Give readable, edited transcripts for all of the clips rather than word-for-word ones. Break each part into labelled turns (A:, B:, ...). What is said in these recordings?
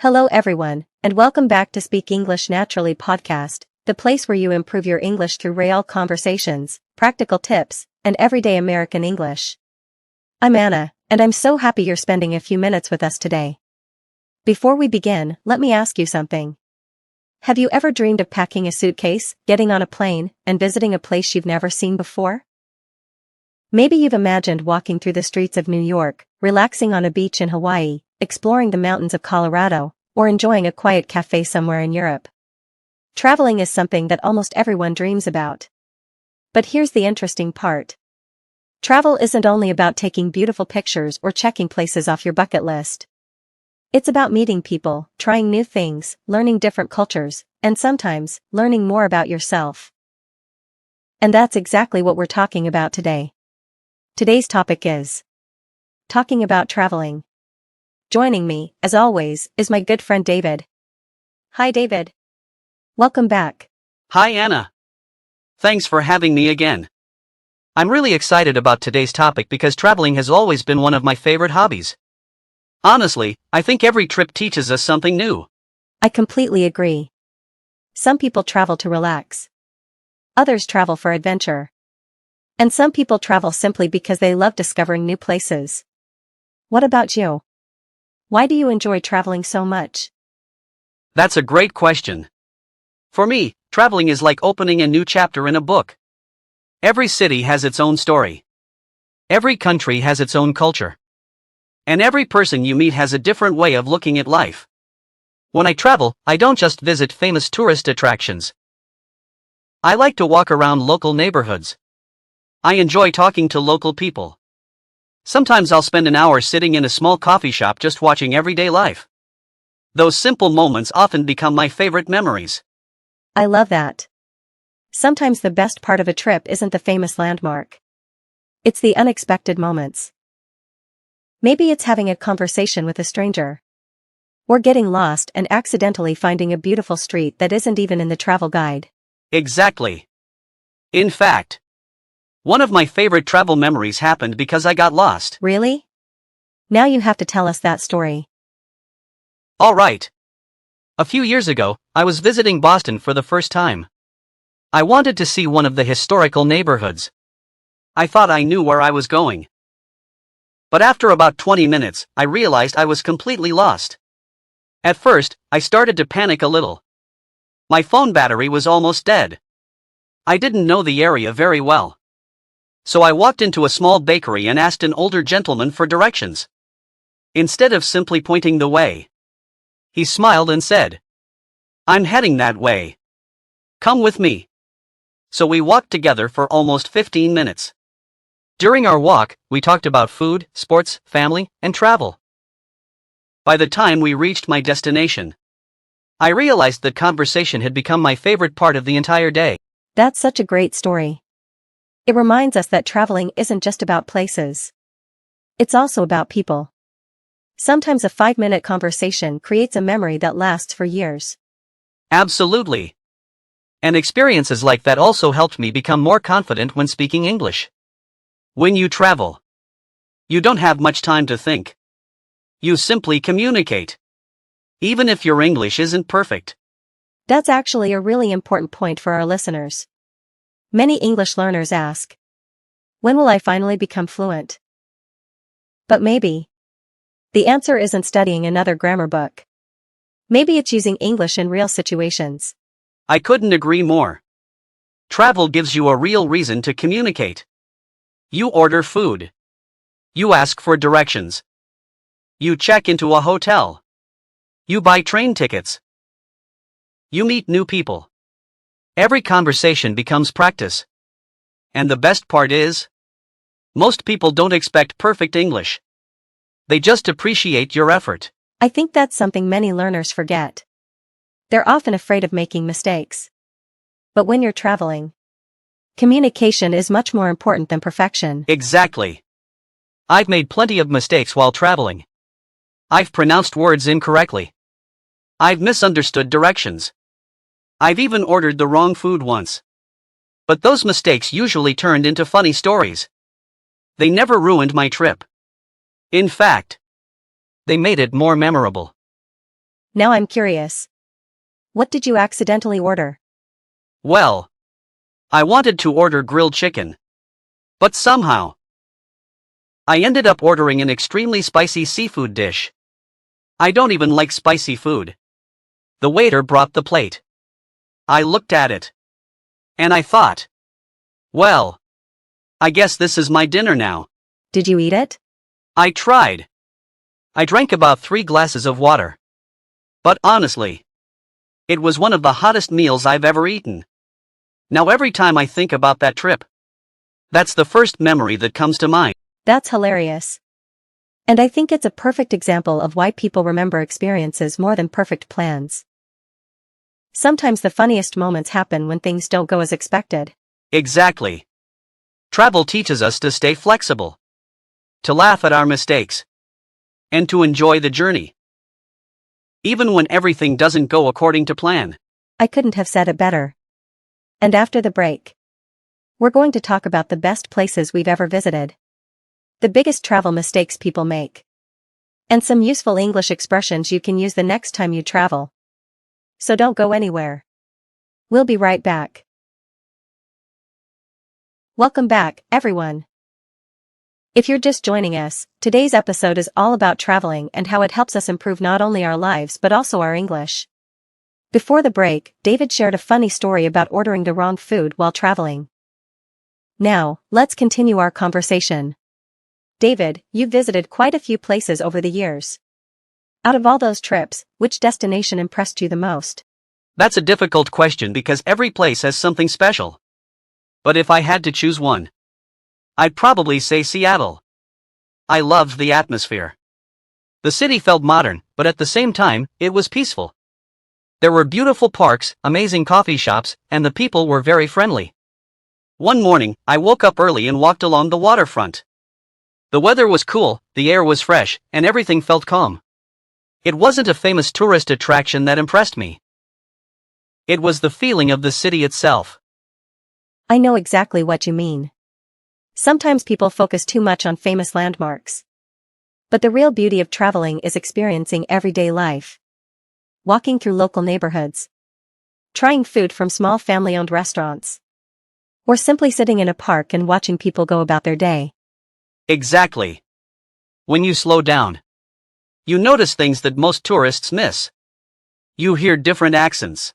A: Hello everyone, and welcome back to Speak English Naturally podcast, the place where you improve your English through real conversations, practical tips, and everyday American English. I'm Anna, and I'm so happy you're spending a few minutes with us today. Before we begin, let me ask you something. Have you ever dreamed of packing a suitcase, getting on a plane, and visiting a place you've never seen before? Maybe you've imagined walking through the streets of New York, relaxing on a beach in Hawaii, exploring the mountains of Colorado, or enjoying a quiet cafe somewhere in Europe. Traveling is something that almost everyone dreams about. But here's the interesting part. Travel isn't only about taking beautiful pictures or checking places off your bucket list. It's about meeting people, trying new things, learning different cultures, and sometimes, learning more about yourself. And that's exactly what we're talking about today. Today's topic is talking about traveling. Joining me, as always, is my good friend David. Hi David. Welcome back.
B: Hi Anna. Thanks for having me again. I'm really excited about today's topic because traveling has always been one of my favorite hobbies. Honestly, I think every trip teaches us something new.
A: I completely agree. Some people travel to relax. Others travel for adventure. And some people travel simply because they love discovering new places. What about you? Why do you enjoy traveling so much?
B: That's a great question. For me, traveling is like opening a new chapter in a book. Every city has its own story. Every country has its own culture. And every person you meet has a different way of looking at life. When I travel, I don't just visit famous tourist attractions. I like to walk around local neighborhoods. I enjoy talking to local people. Sometimes I'll spend an hour sitting in a small coffee shop just watching everyday life. Those simple moments often become my favorite memories.
A: I love that. Sometimes the best part of a trip isn't the famous landmark. It's the unexpected moments. Maybe it's having a conversation with a stranger. Or getting lost and accidentally finding a beautiful street that isn't even in the travel guide.
B: Exactly. In fact, one of my favorite travel memories happened because I got lost.
A: Really? Now you have to tell us that story.
B: All right. A few years ago, I was visiting Boston for the first time. I wanted to see one of the historical neighborhoods. I thought I knew where I was going. But after about 20 minutes, I realized I was completely lost. At first, I started to panic a little. My phone battery was almost dead. I didn't know the area very well. So I walked into a small bakery and asked an older gentleman for directions. Instead of simply pointing the way, he smiled and said, "I'm heading that way. Come with me." So we walked together for almost 15 minutes. During our walk, we talked about food, sports, family, and travel. By the time we reached my destination, I realized that conversation had become my favorite part of the entire day.
A: That's such a great story. It reminds us that traveling isn't just about places. It's also about people. Sometimes a 5-minute conversation creates a memory that lasts for years.
B: Absolutely. And experiences like that also helped me become more confident when speaking English. When you travel, you don't have much time to think. You simply communicate. Even if your English isn't perfect.
A: That's actually a really important point for our listeners. Many English learners ask, when will I finally become fluent? But maybe the answer isn't studying another grammar book. Maybe it's using English in real situations.
B: I couldn't agree more. Travel gives you a real reason to communicate. You order food. You ask for directions. You check into a hotel. You buy train tickets. You meet new people. Every conversation becomes practice. And the best part is, most people don't expect perfect English. They just appreciate your effort.
A: I think that's something many learners forget. They're often afraid of making mistakes. But when you're traveling, communication is much more important than perfection.
B: Exactly. I've made plenty of mistakes while traveling. I've pronounced words incorrectly. I've misunderstood directions. I've even ordered the wrong food once. But those mistakes usually turned into funny stories. They never ruined my trip. In fact, they made it more memorable.
A: Now I'm curious. What did you accidentally order?
B: Well, I wanted to order grilled chicken. But somehow, I ended up ordering an extremely spicy seafood dish. I don't even like spicy food. The waiter brought the plate. I looked at it. And I thought, well, I guess this is my dinner now.
A: Did you eat it?
B: I tried. I drank about 3 glasses of water. But honestly, it was one of the hottest meals I've ever eaten. Now every time I think about that trip, that's the first memory that comes to mind.
A: That's hilarious. And I think it's a perfect example of why people remember experiences more than perfect plans. Sometimes the funniest moments happen when things don't go as expected.
B: Exactly. Travel teaches us to stay flexible, to laugh at our mistakes, and to enjoy the journey. Even when everything doesn't go according to plan.
A: I couldn't have said it better. And after the break, we're going to talk about the best places we've ever visited, the biggest travel mistakes people make, and some useful English expressions you can use the next time you travel. So don't go anywhere. We'll be right back. Welcome back, everyone. If you're just joining us, today's episode is all about traveling and how it helps us improve not only our lives but also our English. Before the break, David shared a funny story about ordering the wrong food while traveling. Now, let's continue our conversation. David, you've visited quite a few places over the years. Out of all those trips, which destination impressed you the most?
B: That's a difficult question because every place has something special. But if I had to choose one, I'd probably say Seattle. I loved the atmosphere. The city felt modern, but at the same time, it was peaceful. There were beautiful parks, amazing coffee shops, and the people were very friendly. One morning, I woke up early and walked along the waterfront. The weather was cool, the air was fresh, and everything felt calm. It wasn't a famous tourist attraction that impressed me. It was the feeling of the city itself.
A: I know exactly what you mean. Sometimes people focus too much on famous landmarks. But the real beauty of traveling is experiencing everyday life. Walking through local neighborhoods, trying food from small family-owned restaurants, or simply sitting in a park and watching people go about their day.
B: Exactly. When you slow down, you notice things that most tourists miss. You hear different accents.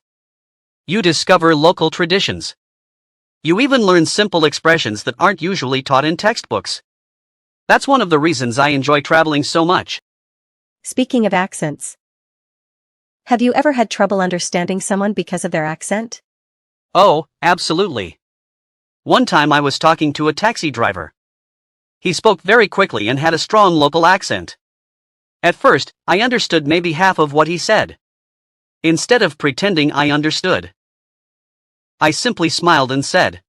B: You discover local traditions. You even learn simple expressions that aren't usually taught in textbooks. That's one of the reasons I enjoy traveling so much.
A: Speaking of accents, have you ever had trouble understanding someone because of their accent?
B: Oh, absolutely. One time I was talking to a taxi driver. He spoke very quickly and had a strong local accent. At first, I understood maybe half of what he said. Instead of pretending I understood, I simply smiled and said,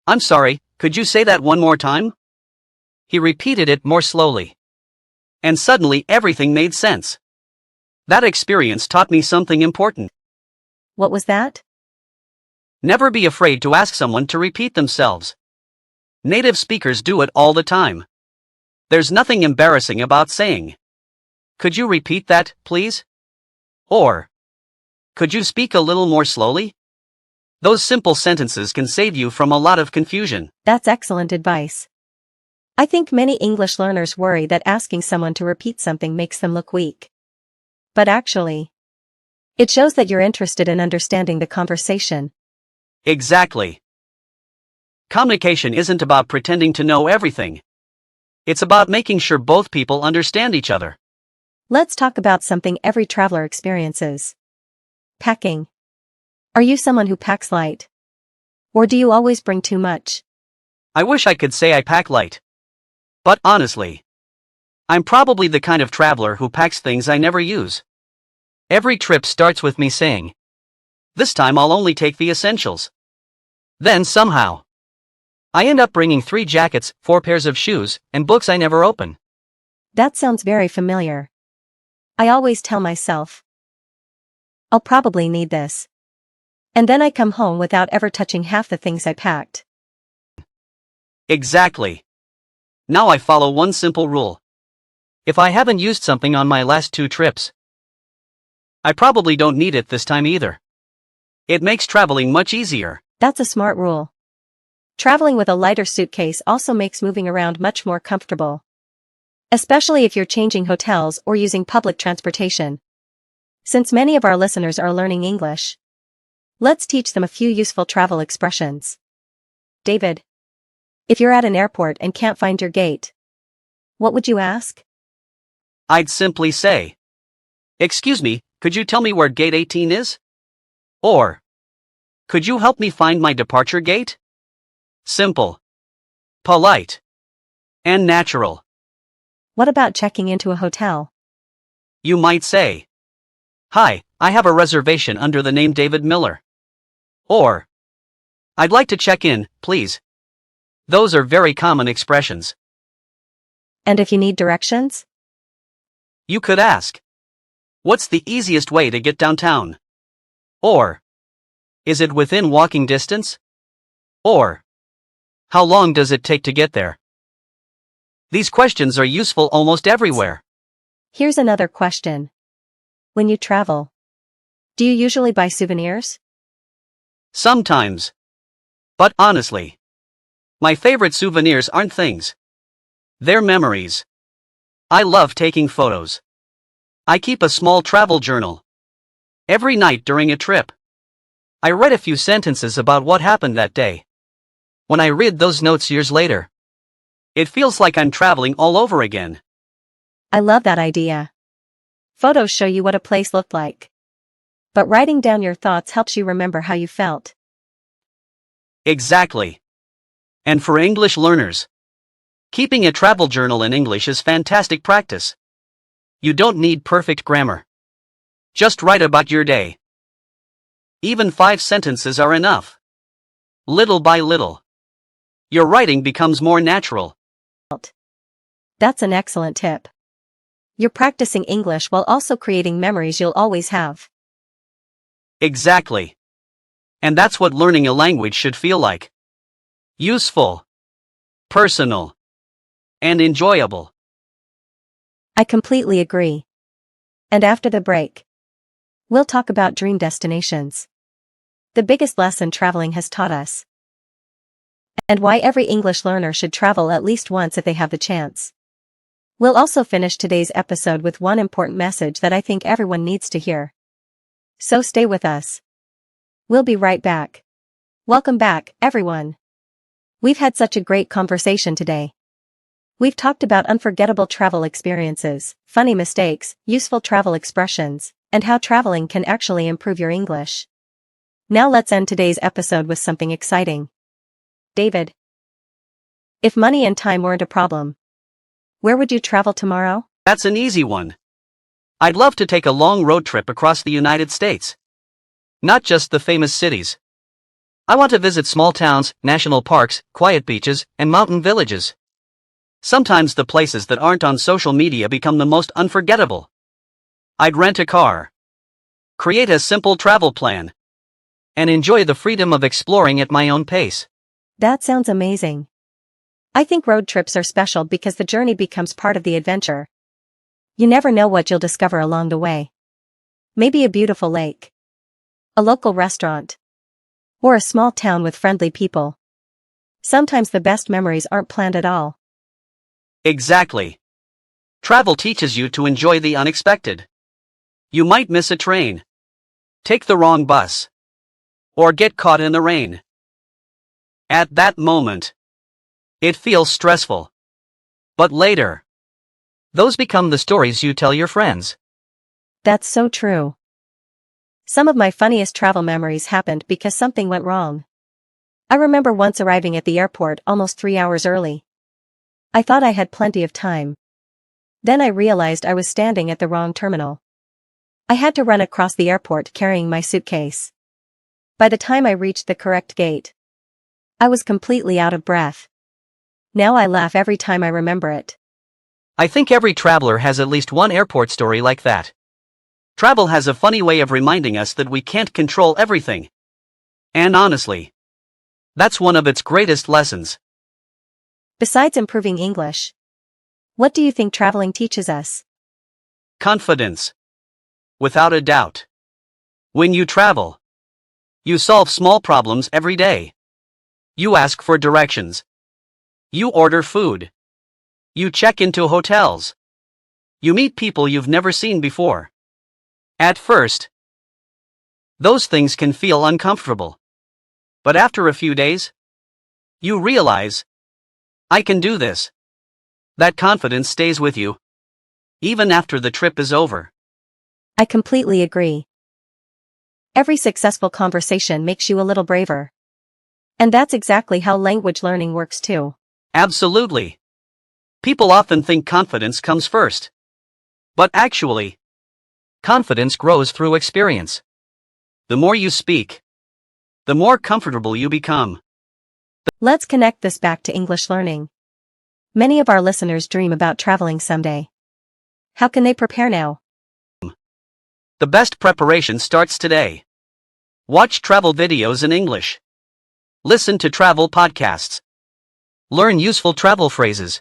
B: "I'm sorry, could you say that one more time?" He repeated it more slowly. And suddenly everything made sense. That experience taught me something important.
A: What was that?
B: Never be afraid to ask someone to repeat themselves. Native speakers do it all the time. There's nothing embarrassing about saying, "Could you repeat that, please?" Or, "Could you speak a little more slowly?" Those simple sentences can save you from a lot of confusion.
A: That's excellent advice. I think many English learners worry that asking someone to repeat something makes them look weak. But actually, it shows that you're interested in understanding the conversation.
B: Exactly. Communication isn't about pretending to know everything. It's about making sure both people understand each other.
A: Let's talk about something every traveler experiences. Packing. Are you someone who packs light? Or do you always bring too much?
B: I wish I could say I pack light. But honestly, I'm probably the kind of traveler who packs things I never use. Every trip starts with me saying, "This time I'll only take the essentials." Then somehow, I end up bringing 3 jackets, 4 pairs of shoes, and books I never open.
A: That sounds very familiar. I always tell myself, I'll probably need this. And then I come home without ever touching half the things I packed.
B: Exactly. Now I follow one simple rule. If I haven't used something on my last 2 trips, I probably don't need it this time either. It makes traveling much easier.
A: That's a smart rule. Traveling with a lighter suitcase also makes moving around much more comfortable. Especially if you're changing hotels or using public transportation. Since many of our listeners are learning English, let's teach them a few useful travel expressions. David, if you're at an airport and can't find your gate, what would you ask?
B: I'd simply say, "Excuse me, could you tell me where gate 18 is?" Or, "Could you help me find my departure gate?" Simple, polite, and natural.
A: What about checking into a hotel?
B: You might say, "Hi, I have a reservation under the name David Miller." Or, "I'd like to check in, please." Those are very common expressions.
A: And if you need directions?
B: You could ask, "What's the easiest way to get downtown?" Or, "Is it within walking distance?" Or, "How long does it take to get there?" These questions are useful almost everywhere.
A: Here's another question. When you travel, do you usually buy souvenirs?
B: Sometimes. But honestly, my favorite souvenirs aren't things. They're memories. I love taking photos. I keep a small travel journal. Every night during a trip, I write a few sentences about what happened that day. When I read those notes years later, it feels like I'm traveling all over again.
A: I love that idea. Photos show you what a place looked like. But writing down your thoughts helps you remember how you felt.
B: Exactly. And for English learners, keeping a travel journal in English is fantastic practice. You don't need perfect grammar. Just write about your day. Even 5 sentences are enough. Little by little, your writing becomes more natural.
A: That's an excellent tip. You're practicing English while also creating memories you'll always have.
B: Exactly. And that's what learning a language should feel like. Useful, personal, and enjoyable.
A: I completely agree. And after the break, we'll talk about dream destinations. The biggest lesson traveling has taught us. And why every English learner should travel at least once if they have the chance. We'll also finish today's episode with one important message that I think everyone needs to hear. So stay with us. We'll be right back. Welcome back, everyone. We've had such a great conversation today. We've talked about unforgettable travel experiences, funny mistakes, useful travel expressions, and how traveling can actually improve your English. Now let's end today's episode with something exciting. David, if money and time weren't a problem, where would you travel tomorrow?
B: That's an easy one. I'd love to take a long road trip across the United States. Not just the famous cities. I want to visit small towns, national parks, quiet beaches, and mountain villages. Sometimes the places that aren't on social media become the most unforgettable. I'd rent a car, create a simple travel plan, and enjoy the freedom of exploring at my own pace.
A: That sounds amazing. I think road trips are special because the journey becomes part of the adventure. You never know what you'll discover along the way. Maybe a beautiful lake, a local restaurant, or a small town with friendly people. Sometimes the best memories aren't planned at all.
B: Exactly. Travel teaches you to enjoy the unexpected. You might miss a train, take the wrong bus, or get caught in the rain. At that moment, it feels stressful. But later, those become the stories you tell your friends.
A: That's so true. Some of my funniest travel memories happened because something went wrong. I remember once arriving at the airport almost 3 hours early. I thought I had plenty of time. Then I realized I was standing at the wrong terminal. I had to run across the airport carrying my suitcase. By the time I reached the correct gate, I was completely out of breath. Now I laugh every time I remember it.
B: I think every traveler has at least one airport story like that. Travel has a funny way of reminding us that we can't control everything. And honestly, that's one of its greatest lessons.
A: Besides improving English, what do you think traveling teaches us?
B: Confidence. Without a doubt. When you travel, you solve small problems every day. You ask for directions. You order food. You check into hotels. You meet people you've never seen before. At first, those things can feel uncomfortable. But after a few days, you realize, I can do this. That confidence stays with you, even after the trip is over.
A: I completely agree. Every successful conversation makes you a little braver. And that's exactly how language learning works too.
B: Absolutely. People often think confidence comes first. But actually, confidence grows through experience. The more you speak, the more comfortable you become.
A: Let's connect this back to English learning. Many of our listeners dream about traveling someday. How can they prepare now?
B: The best preparation starts today. Watch travel videos in English. Listen to travel podcasts. Learn useful travel phrases.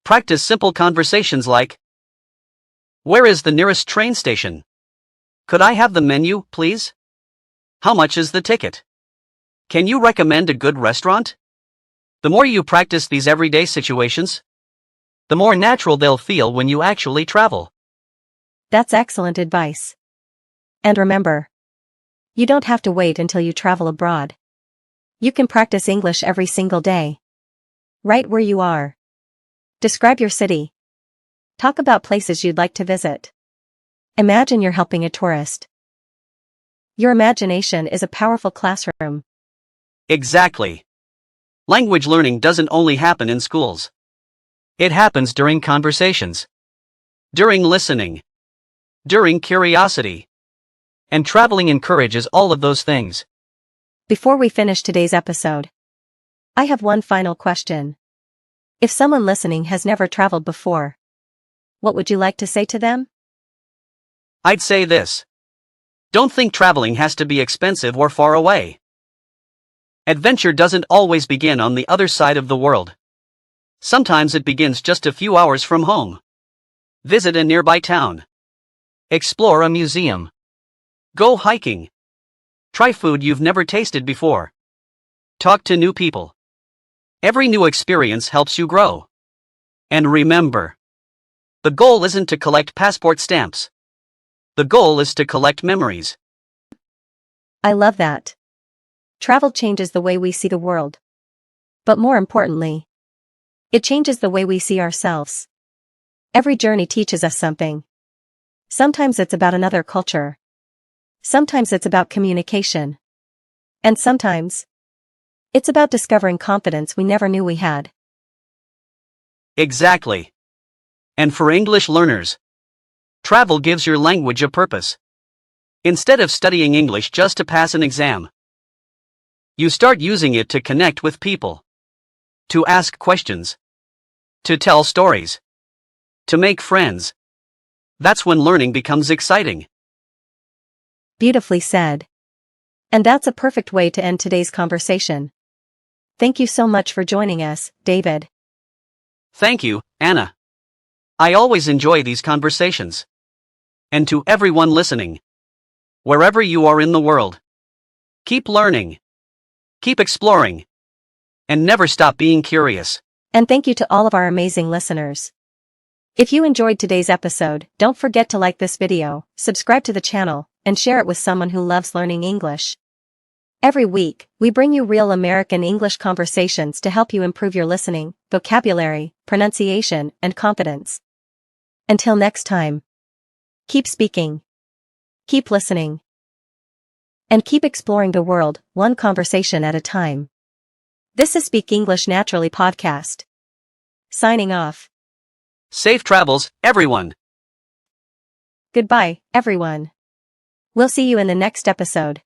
B: Practice simple conversations like, where is the nearest train station? Could I have the menu, please? How much is the ticket? Can you recommend a good restaurant? The more you practice these everyday situations, the more natural they'll feel when you actually travel.
A: That's excellent advice. And remember, you don't have to wait until you travel abroad. You can practice English every single day. Right where you are. Describe your city. Talk about places you'd like to visit. Imagine you're helping a tourist. Your imagination is a powerful classroom.
B: Exactly. Language learning doesn't only happen in schools. It happens during conversations, during listening, during curiosity. And traveling encourages all of those things.
A: Before we finish today's episode, I have one final question. If someone listening has never traveled before, what would you like to say to them?
B: I'd say this. Don't think traveling has to be expensive or far away. Adventure doesn't always begin on the other side of the world. Sometimes it begins just a few hours from home. Visit a nearby town. Explore a museum. Go hiking. Try food you've never tasted before. Talk to new people. Every new experience helps you grow. And remember, the goal isn't to collect passport stamps. The goal is to collect memories.
A: I love that. Travel changes the way we see the world. But more importantly, it changes the way we see ourselves. Every journey teaches us something. Sometimes it's about another culture. Sometimes it's about communication. And sometimes, it's about discovering confidence we never knew we had.
B: Exactly. And for English learners, travel gives your language a purpose. Instead of studying English just to pass an exam, you start using it to connect with people, to ask questions, to tell stories, to make friends. That's when learning becomes exciting.
A: Beautifully said. And that's a perfect way to end today's conversation. Thank you so much for joining us, David.
B: Thank you, Anna. I always enjoy these conversations. And to everyone listening, wherever you are in the world, keep learning, keep exploring, and never stop being curious.
A: And thank you to all of our amazing listeners. If you enjoyed today's episode, don't forget to like this video, subscribe to the channel, and share it with someone who loves learning English. Every week, we bring you real American English conversations to help you improve your listening, vocabulary, pronunciation, and confidence. Until next time, keep speaking, keep listening, and keep exploring the world, one conversation at a time. This is Speak English Naturally podcast. Signing off.
B: Safe travels, everyone.
A: Goodbye, everyone. We'll see you in the next episode.